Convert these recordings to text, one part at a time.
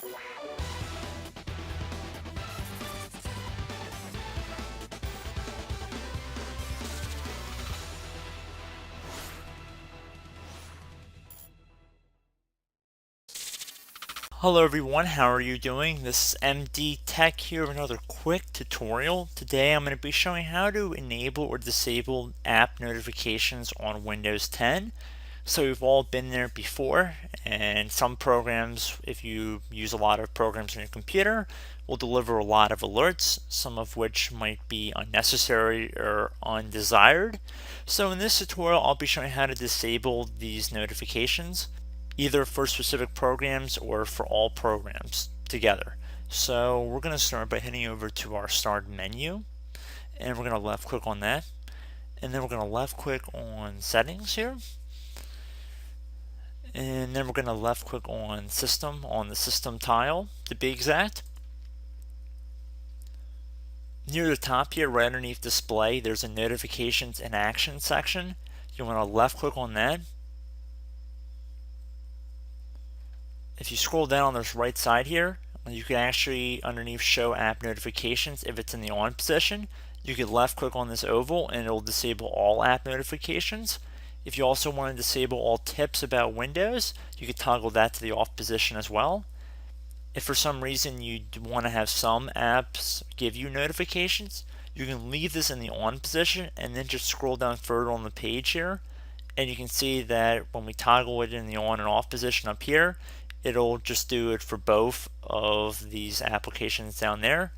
Hello everyone, how are you doing? This is MD Tech here with another quick tutorial. Today I'm going to be showing how to enable or disable app notifications on Windows 10. So we've all been there before, and some programs, if you use a lot of programs on your computer, will deliver a lot of alerts, some of which might be unnecessary or undesired. So in this tutorial I'll be showing how to disable these notifications, either for specific programs or for all programs together. So we're going to start by heading over to our start menu, and we're going to left click on that, and then we're going to left click on settings here, and then we're going to left click on system on the system tile to be exact. Near the top here, right underneath display, there's a notifications and actions section. You want to left click on that. If you scroll down on this right side here, you can actually underneath show app notifications, if it's in the on position, you can left click on this oval and it will disable all app notifications. If you also want to disable all tips about Windows, you can toggle that to the off position as well. If for some reason you want to have some apps give you notifications, you can leave this in the on position and then just scroll down further on the page here, and you can see that when we toggle it in the on and off position up here, it'll just do it for both of these applications down there.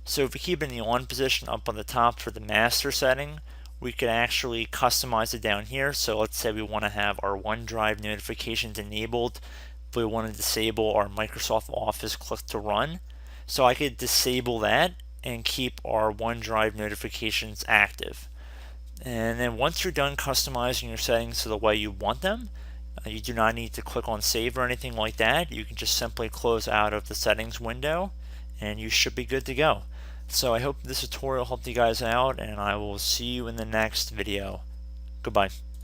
So if we keep it in the on position up on the top for the master setting, we can actually customize it down here. So let's say we want to have our OneDrive notifications enabled, but we want to disable our Microsoft Office click to run. So I could disable that and keep our OneDrive notifications active. And then once you're done customizing your settings to the way you want them, you do not need to click on save or anything like that. You can just simply close out of the settings window and you should be good to go. So I hope this tutorial helped you guys out, and I will see you in the next video. Goodbye.